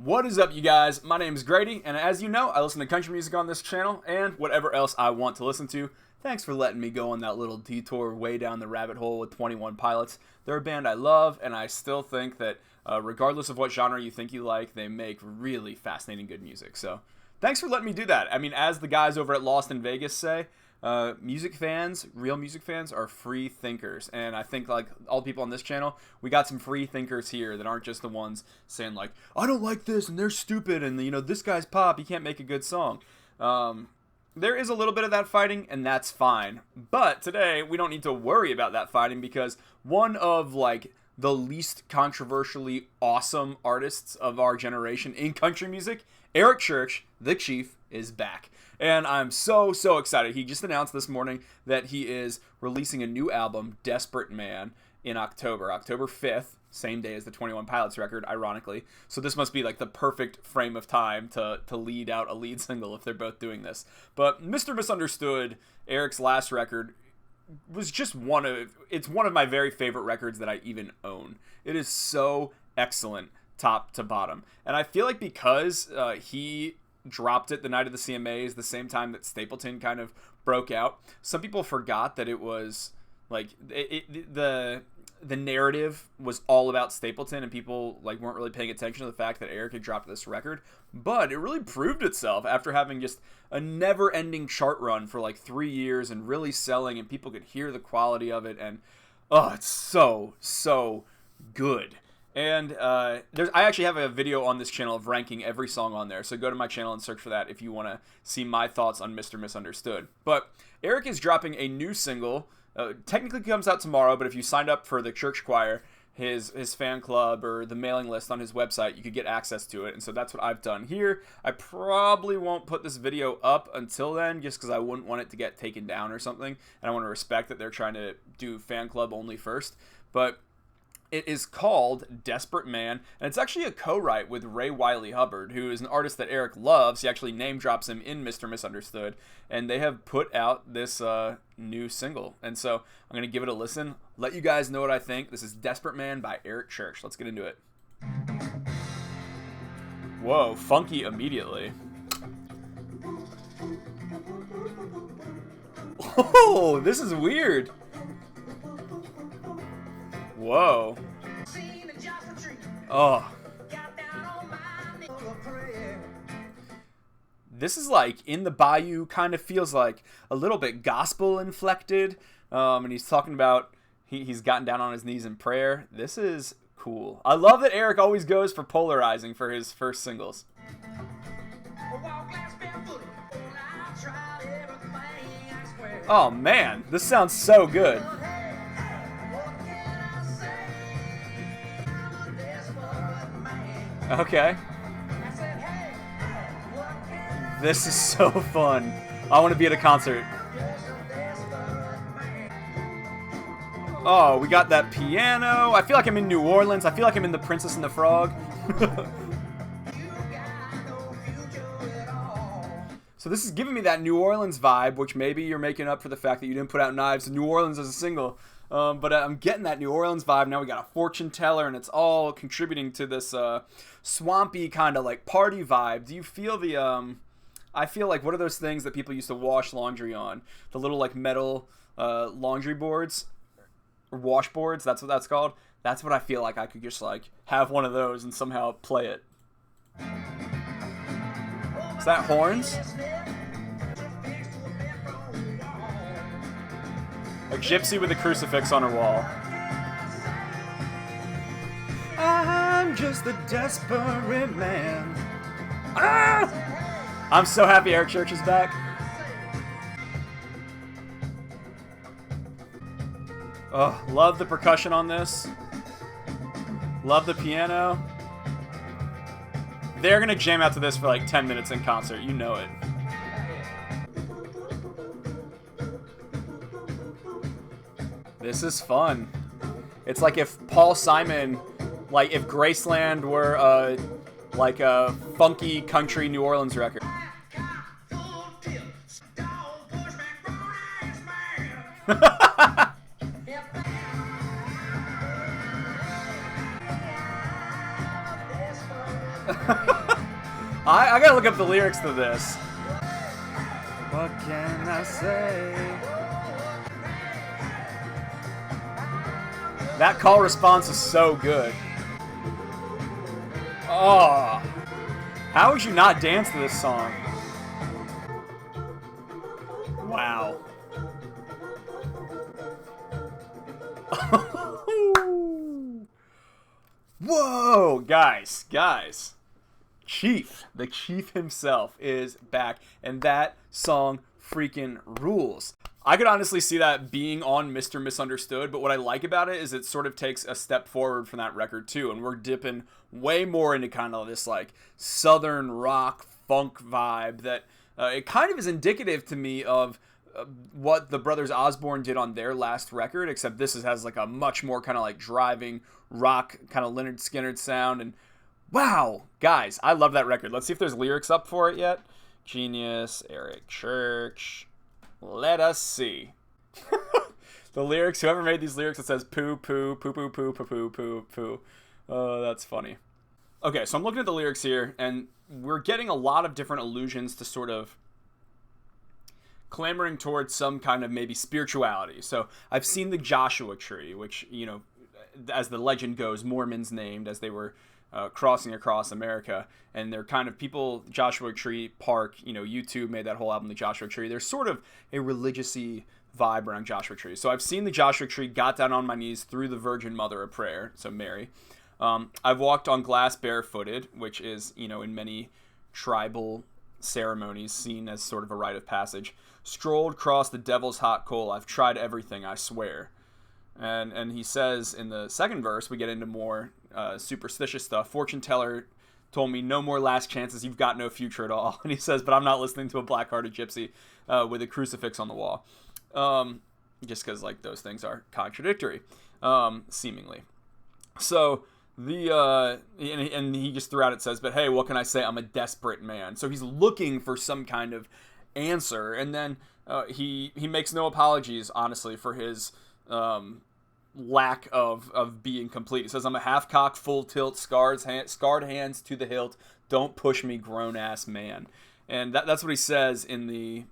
What is up, you guys? My name is Grady, and as you know, I listen to country music on this channel and whatever else I want to listen to. Thanks for letting me go on that little detour way down the rabbit hole with 21 Pilots. They're a band I love, and I still think that regardless of what genre you think you like, they make really fascinating good music. So thanks for letting me do that. I mean, as the guys over at Lost in Vegas say, music fans, real music fans, are free thinkers. And I think, like all the people on this channel, we got some free thinkers here that aren't just the ones saying, like, I don't like this, and they're stupid, and, you know, this guy's pop, he can't make a good song. There is a little bit of that fighting, and that's fine. But today, we don't need to worry about that fighting because one of, like, the least controversially awesome artists of our generation in country music, Eric Church, the Chief, is back. And I'm so excited. He just announced this morning that he is releasing a new album, Desperate Man, in October 5th, same day as the 21 Pilots record, ironically. So this must be like the perfect frame of time to lead out a lead single if they're both doing this. But Mr. Misunderstood, Eric's last record, was just one of my very favorite records that I even own. It is so excellent top to bottom. And I feel like because he dropped it the night of the CMAs, the same time that Stapleton kind of broke out, some people forgot that it was like the narrative was all about Stapleton, and people like weren't really paying attention to the fact that Eric had dropped this record. But it really proved itself after having just a never-ending chart run for like 3 years and really selling, and people could hear the quality of it, and it's so good. And I actually have a video on this channel of ranking every song on there, so go to my channel and search for that if you want to see my thoughts on Mr. Misunderstood. But Eric is dropping a new single. Technically comes out tomorrow, but if you signed up for the church choir, his fan club, or the mailing list on his website, you could get access to it. And so that's what I've done here. I probably won't put this video up until then, just because I wouldn't want it to get taken down or something, and I want to respect that they're trying to do fan club only first. But it is called Desperate Man, and it's actually a co-write with Ray Wiley Hubbard, who is an artist that Eric loves. He actually name drops him in Mr. Misunderstood, and they have put out this new single. And so I'm going to give it a listen, let you guys know what I think. This is Desperate Man by Eric Church. Let's get into it. Whoa, funky immediately. Oh, this is weird. Whoa. Oh. This is like In the Bayou, kind of feels like a little bit gospel inflected. And he's talking about he's gotten down on his knees in prayer. This is cool. I love that Eric always goes for polarizing for his first singles. Oh man, this sounds so good. Okay. This is so fun. I want to be at a concert. Oh, we got that piano. I feel like I'm in New Orleans. I feel like I'm in The Princess and the Frog. So this is giving me that New Orleans vibe, which maybe you're making up for the fact that you didn't put out Knives in New Orleans as a single. But I'm getting that New Orleans vibe. Now we got a fortune teller, and it's all contributing to this swampy kind of like party vibe. Do you feel the I feel like, what are those things that people used to wash laundry on? The little like metal laundry boards or washboards. That's what that's called. That's what I feel like I could just like have one of those and somehow play it. Is that horns? A gypsy with a crucifix on her wall. I'm just a desperate man. Ah! I'm so happy Eric Church is back. Oh, love the percussion on this. Love the piano. They're gonna jam out to this for like 10 minutes in concert. You know it. This is fun. It's like if Paul Simon, like if Graceland were like a funky country New Orleans record. I gotta look up the lyrics to this. What can I say? That call response is so good. Oh, how would you not dance to this song? Wow. Whoa, guys. The Chief himself is back, and that song freaking rules. I could honestly see that being on Mr. Misunderstood, but what I like about it is it sort of takes a step forward from that record too, and we're dipping way more into kind of this like southern rock funk vibe that it kind of is indicative to me of what the Brothers Osborne did on their last record, except this has like a much more kind of like driving rock kind of Lynyrd Skynyrd sound. And wow, guys, I love that record. Let's see if there's lyrics up for it yet. Genius, Eric Church. Let us see. The lyrics, whoever made these lyrics, it says poo, poo, poo, poo, poo, poo, poo, poo, poo. Oh, that's funny. Okay, so I'm looking at the lyrics here, and we're getting a lot of different allusions to sort of clamoring towards some kind of maybe spirituality. So I've seen the Joshua Tree, which, you know, as the legend goes, Mormons named as they were crossing across America, and they're kind of people, Joshua Tree Park, you know, U2 made that whole album, The Joshua Tree. There's sort of a religious-y vibe around Joshua Tree. So I've seen the Joshua Tree, got down on my knees through the Virgin Mother of Prayer, so Mary. I've walked on glass barefooted, which is, you know, in many tribal ceremonies seen as sort of a rite of passage. Strolled across the devil's hot coal. I've tried everything, I swear. And he says in the second verse, we get into more superstitious stuff. Fortune teller told me no more last chances. You've got no future at all. And he says, but I'm not listening to a black-hearted gypsy with a crucifix on the wall. Just because like those things are contradictory, seemingly. So and he just throughout it says, but hey, what can I say? I'm a desperate man. So he's looking for some kind of answer, and then he makes no apologies, honestly, for his lack of being complete. He says, I'm a half-cocked, full-tilt, scarred hands to the hilt. Don't push me, grown-ass man. And that's what he says in the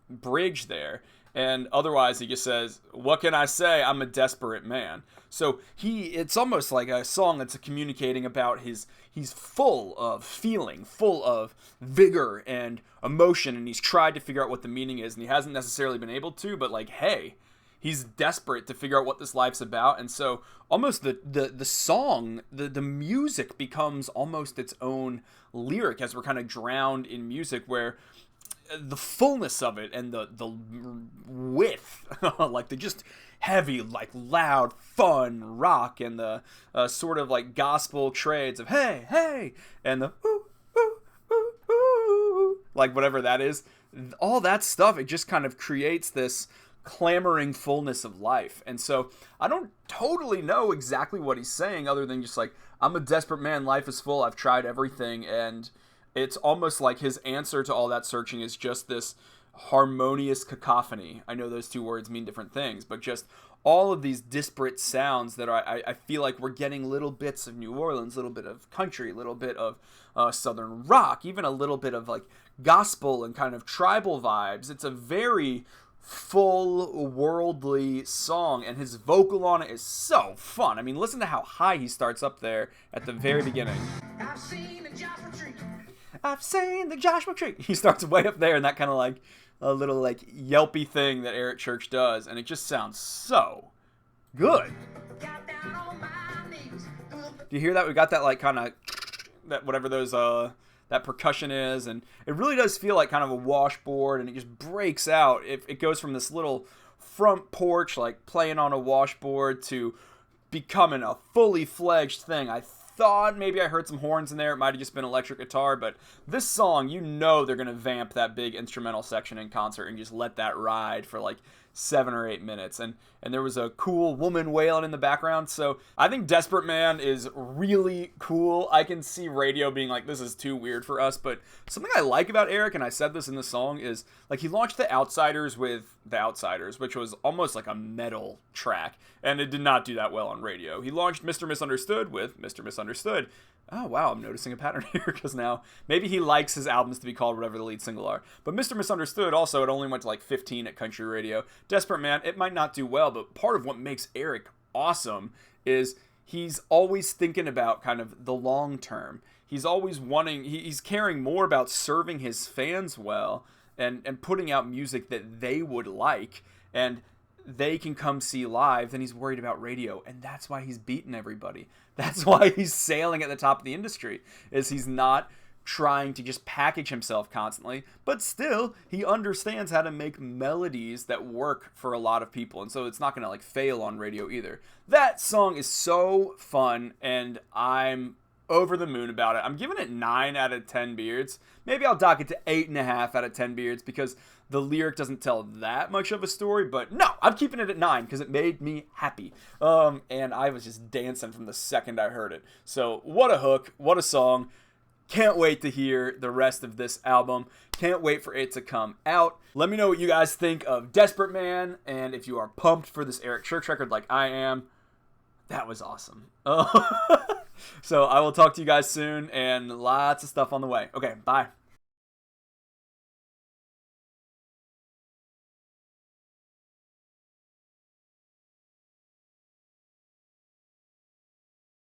bridge there. And otherwise, he just says, what can I say? I'm a desperate man. So it's almost like a song that's communicating about he's full of feeling, full of vigor and emotion, and he's tried to figure out what the meaning is, and he hasn't necessarily been able to, but like, hey, he's desperate to figure out what this life's about. And so almost the song, the music becomes almost its own lyric as we're kind of drowned in music, where the fullness of it and the width, like the just heavy, like loud, fun rock, and the sort of like gospel trades of hey, hey, and the ooh, ooh, ooh, ooh, like whatever that is, all that stuff, it just kind of creates this clamoring fullness of life. And so I don't totally know exactly what he's saying, other than just like, I'm a desperate man, life is full, I've tried everything. And it's almost like his answer to all that searching is just this harmonious cacophony. I know those two words mean different things, but just all of these disparate sounds that I feel like we're getting little bits of New Orleans, little bit of country, little bit of southern rock, even a little bit of like gospel and kind of tribal vibes. It's a very full worldly song, and his vocal on it is so fun. I mean, listen to how high he starts up there at the very beginning. I've seen the Joshua Tree. I've seen the Joshua Tree. He starts way up there in that kind of like a little like yelpy thing that Eric Church does, and it just sounds so good. Do you hear that? We got that like kind of that whatever those that percussion is, and it really does feel like kind of a washboard, and it just breaks out. It goes from this little front porch like playing on a washboard to becoming a fully fledged thing. I thought maybe I heard some horns in there. It might have just been electric guitar, but this song, you know they're going to vamp that big instrumental section in concert and just let that ride for like 7 or 8 minutes. And there was a cool woman wailing in the background. So I think Desperate Man is really cool. I can see radio being like, this is too weird for us. But something I like about Eric, and I said this in the song, is like he launched The Outsiders with The Outsiders, which was almost like a metal track. And it did not do that well on radio. He launched Mr. Misunderstood with Mr. Misunderstood. Oh, wow, I'm noticing a pattern here, because now maybe he likes his albums to be called whatever the lead single are. But Mr. Misunderstood, also, it only went to like 15 at country radio. Desperate Man, it might not do well, but part of what makes Eric awesome is he's always thinking about kind of the long term. He's always wanting, he's caring more about serving his fans well and putting out music that they would like. And they can come see live, then he's worried about radio, and that's why he's beating everybody. That's why he's sailing at the top of the industry, is he's not trying to just package himself constantly, but still he understands how to make melodies that work for a lot of people, and so it's not gonna like fail on radio either. That song is so fun, and I'm over the moon about it. I'm giving it 9 out of 10 beards. Maybe I'll dock it to 8.5 out of 10 beards because the lyric doesn't tell that much of a story, but no, I'm keeping it at 9 because it made me happy. And I was just dancing from the second I heard it. So what a hook, what a song. Can't wait to hear the rest of this album. Can't wait for it to come out. Let me know what you guys think of Desperate Man, and if you are pumped for this Eric Church record like I am. That was awesome. So I will talk to you guys soon, and lots of stuff on the way. Okay, bye.